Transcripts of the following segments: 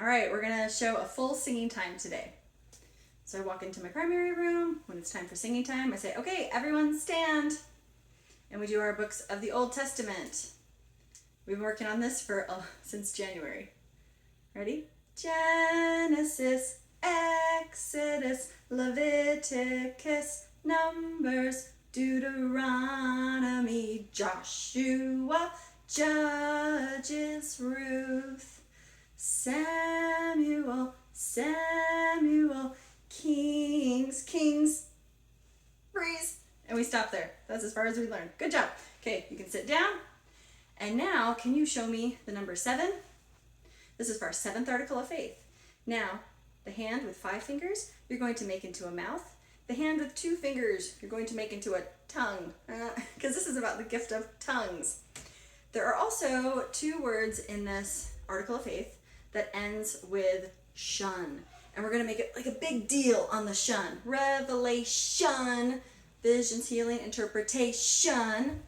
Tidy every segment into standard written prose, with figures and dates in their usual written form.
All right, we're gonna show a full singing time today. So I walk into my primary room. When it's time for singing time, I say, okay, everyone stand. And we do our books of the Old Testament. We've been working on this since January. Ready? Genesis, Exodus, Leviticus, Numbers, Deuteronomy, Joshua, Judges, Ruth, Samuel, Kings, Breeze. And we stop there. That's as far as we learn. Good job. Okay, you can sit down. And now, can you show me the number 7? This is for our 7th article of faith. Now, the hand with 5 fingers, you're going to make into a mouth. The hand with 2 fingers, you're going to make into a tongue. Because this is about the gift of tongues. There are also 2 words in this article of faith that ends with shun. And we're going to make it like a big deal on the shun. Revelation, visions, healing, interpretation.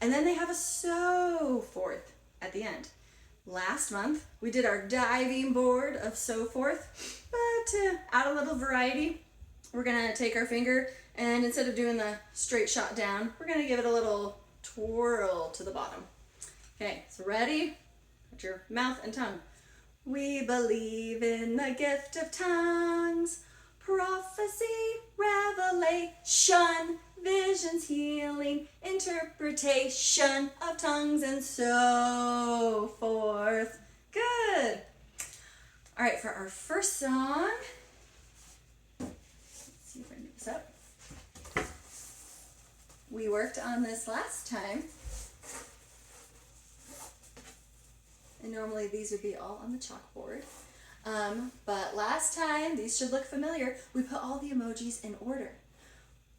And then they have a so forth at the end. Last month, we did our diving board of so forth, but to add a little variety, we're gonna take our finger and instead of doing the straight shot down, we're gonna give it a little twirl to the bottom. Okay, so ready? Put your mouth and tongue. We believe in the gift of tongues, prophecy, revelation, visions, healing, interpretation of tongues, and so forth. Good. All right, for our first song, let's see if I can get this up. We worked on this last time. And normally these would be all on the chalkboard. But last time, these should look familiar. We put all the emojis in order.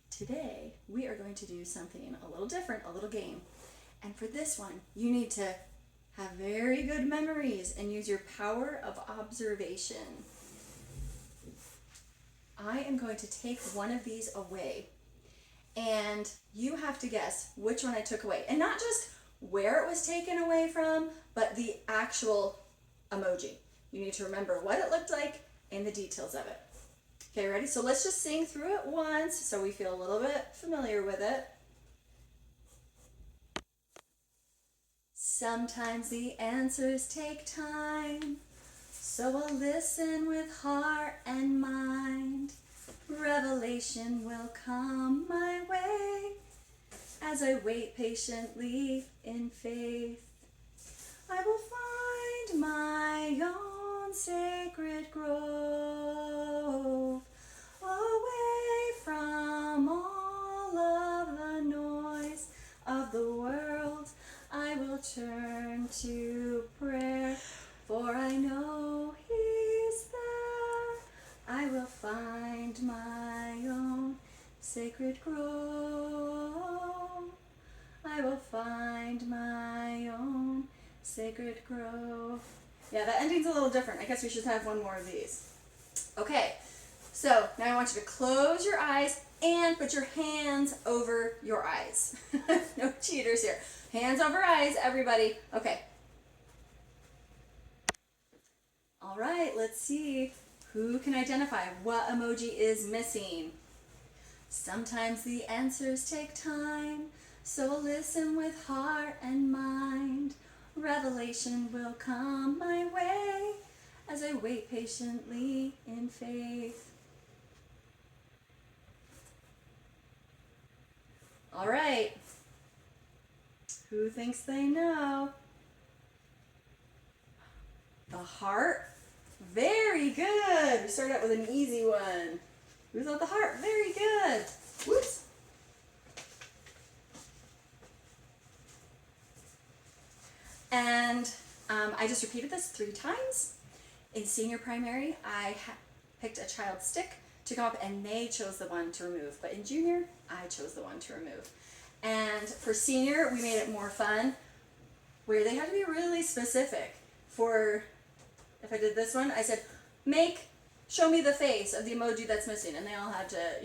Today, we are going to do something a little different, a little game. And for this one, you need to have very good memories and use your power of observation. I am going to take one of these away. And you have to guess which one I took away. And not just where it was taken away from, but the actual emoji. You need to remember what it looked like and the details of it. Okay, ready? So let's just sing through it once so we feel a little bit familiar with it. Sometimes the answers take time, so I'll listen with heart and mind. Revelation will come my way as I wait patiently in faith. I will find my own sacred grove, away from all of the noise of the world. I will turn to prayer, for I know He's there. I will find my own sacred grove. I will find my own sacred grove. Yeah, that ending's a little different. I guess we should have one more of these. Okay, so now I want you to close your eyes and put your hands over your eyes. No cheaters here. Hands over eyes, everybody. Okay. All right, let's see who can identify what emoji is missing. Sometimes the answers take time, so listen with heart and mind. Revelation will come my way as I wait patiently in faith. All right. Who thinks they know? The heart. Very good. We started out with an easy one. Who thought the heart? Very good. Whoops. And I just repeated this 3 times. In senior primary, I picked a child's stick to come up and they chose the one to remove. But in junior, I chose the one to remove. And for senior, we made it more fun, where they had to be really specific. For, if I did this one, I said, show me the face of the emoji that's missing. And they all had to,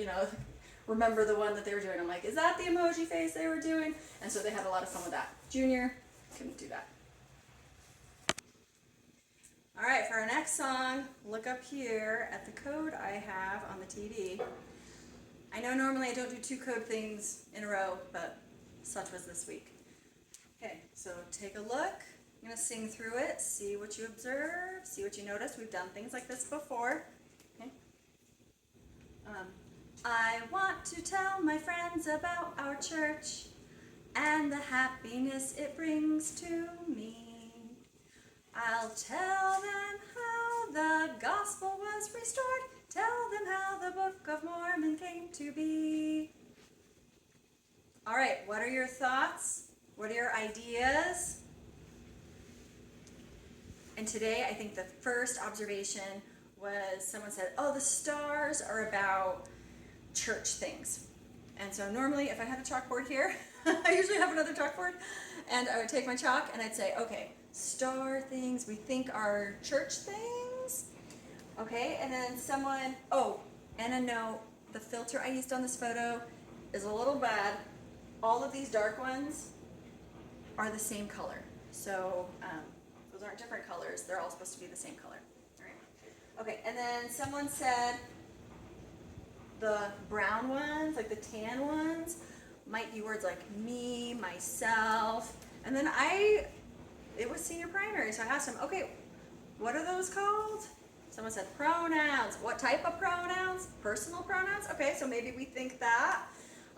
remember the one that they were doing. I'm like, is that the emoji face they were doing? And so they had a lot of fun with that. Junior, couldn't do that. All right, for our next next song, look up here at the code I have on the TV. I know normally I don't do 2 code things in a row, but such was this week. Okay, so take a look. I'm going to sing through it, see what you observe, see what you notice. We've done things like this before. Okay. I want to tell my friends about our church and the happiness it brings to me. I'll tell them how the gospel was restored, tell them how the Book of Mormon came to be. All right, what are your thoughts? What are your ideas? And today, I think the first observation was someone said, oh, the stars are about church things. And so normally, if I had a chalkboard here, I usually have another chalkboard, and I would take my chalk and I'd say, okay, star things we think are church things. Okay, and then someone, oh, and a note, the filter I used on this photo is a little bad. All of these dark ones are the same color. So those aren't different colors. They're all supposed to be the same color. All right. Okay, and then someone said the brown ones, like the tan ones, might be words like me, myself. And then it was senior primary, so I asked them, okay, what are those called? Someone said pronouns. What type of pronouns? Personal pronouns? Okay, so maybe we think that.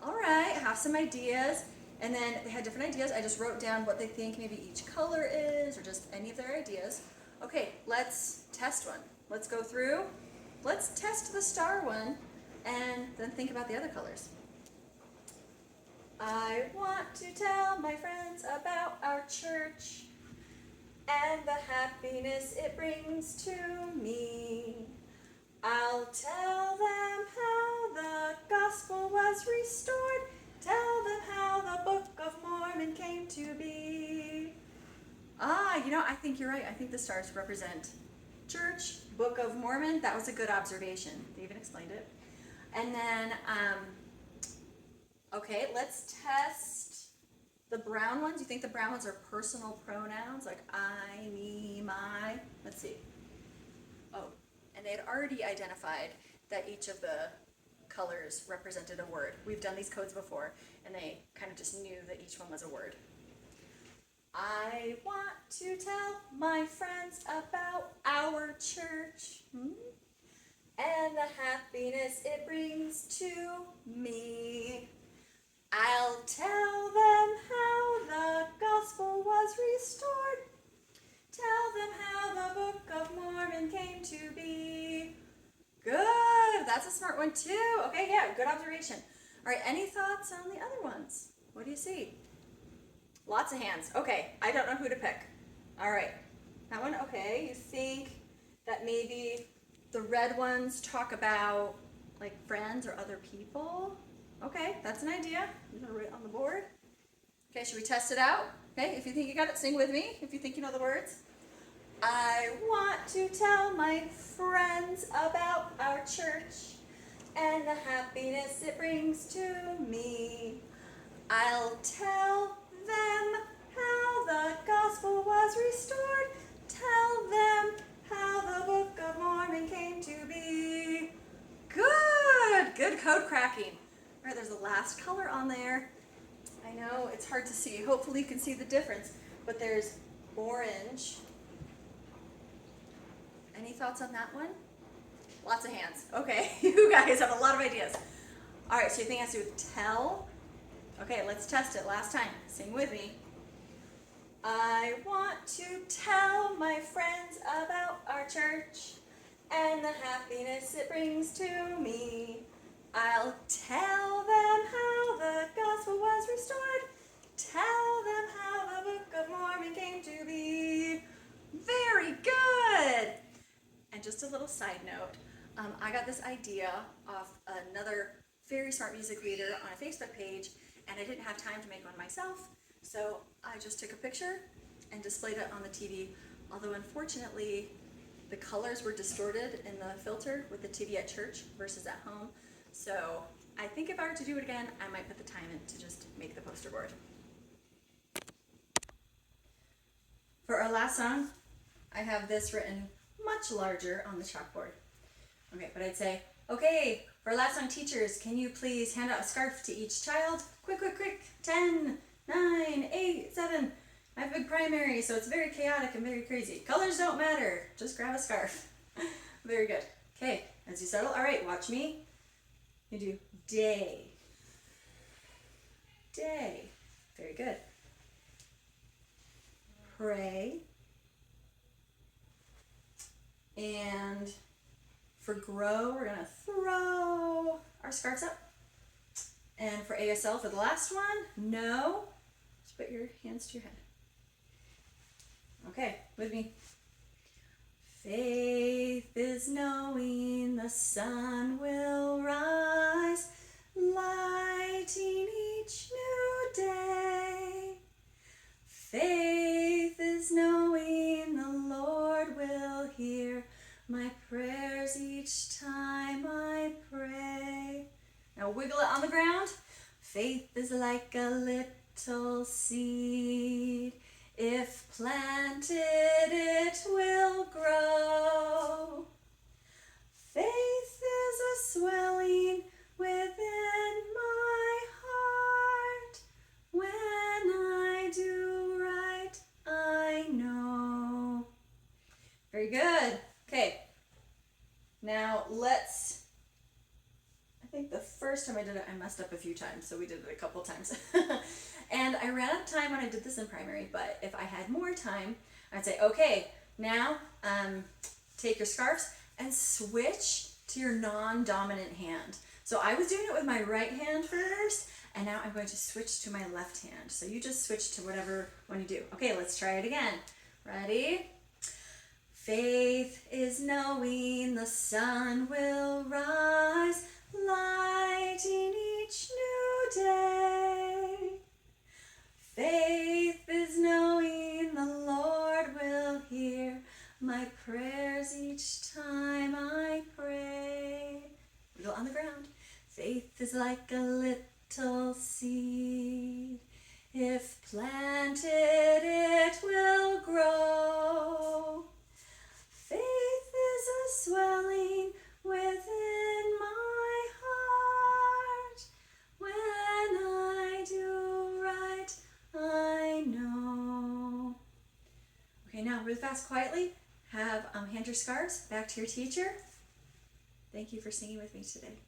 All right, have some ideas. And then they had different ideas. I just wrote down what they think maybe each color is, or just any of their ideas. Okay, let's test one. Let's go through. Let's test the star one, and then think about the other colors. I want to tell my friends about our church and the happiness it brings to me. I'll tell them how the gospel was restored, tell them how the Book of Mormon came to be. I think you're right. I think the stars represent church, Book of Mormon. That was a good observation. They even explained it. And then, okay, let's test the brown ones. You think the brown ones are personal pronouns, like I, me, my? Let's see. Oh, and they had already identified that each of the colors represented a word. We've done these codes before, and they kind of just knew that each one was a word. I want to tell my friends about our church and the happiness it brings to me. I'll tell them how the gospel was restored, tell them how the Book of Mormon came to be. Good, that's a smart one too. Okay, yeah, good observation. All right, any thoughts on the other ones? What do you see? Lots of hands. Okay, I don't know who to pick. All right, that one, okay. You think that maybe the red ones talk about like friends or other people? Okay, that's an idea. I'm gonna write on the board. Okay, should we test it out? Okay, if you think you got it, sing with me. If you think you know the words. I want to tell my friends about our church and the happiness it brings to me. I'll tell them how the gospel was restored. Tell them how the Book of Mormon came to be. Good code cracking. All right, there's the last color on there. I know it's hard to see. Hopefully you can see the difference, but there's orange. Any thoughts on that one? Lots of hands. Okay, you guys have a lot of ideas. All right, so you think it has to do with tell? Okay, let's test it. Last time. Sing with me. I want to tell my friends about our church and the happiness it brings to me. I'll tell them how the gospel was restored. Tell them how the Book of Mormon came to be. Very good. And just a little side note, I got this idea off another very smart music leader on a Facebook page, and I didn't have time to make one myself, so I just took a picture and displayed it on the TV, although unfortunately the colors were distorted in the filter with the TV at church versus at home. So I think if I were to do it again, I might put the time in to just make the poster board. For our last song, I have this written much larger on the chalkboard. Okay, but I'd say, okay, for our last song, teachers, can you please hand out a scarf to each child? Quick, quick, quick. 10, 9, 8, 7. I have a big primary, so it's very chaotic and very crazy. Colors don't matter. Just grab a scarf. Very good. Okay, as you settle, all right, watch me. You do day. Day. Very good. Pray. And for grow, we're going to throw our scarves up. And for ASL, for the last one, no. Just put your hands to your head. Okay, with me. Faith is knowing the sun will rise, lighting each new day. Faith is knowing the Lord will hear my prayers each time I pray. Now wiggle it on the ground. Faith is like a little seed. If planted, it will grow. Faith is a swelling within my heart. When I do right, I know. Very good. Okay. Now I think the first time I did it, I messed up a few times, so we did it a couple times. And I ran out of time when I did this in primary, but if I had more time, I'd say, okay, now take your scarves and switch to your non-dominant hand. So I was doing it with my right hand first, and now I'm going to switch to my left hand. So you just switch to whatever one you do. Okay, let's try it again. Ready? Faith is knowing the sun will rise, lighting each new day. Faith is knowing the Lord will hear my prayers each time I pray. Wiggle on the ground. Faith is like a little seed. If planted, it will grow. Faith is a swelling within my heart. When I do right, I know. Okay, now really fast, quietly, hand your scarves back to your teacher. Thank you for singing with me today.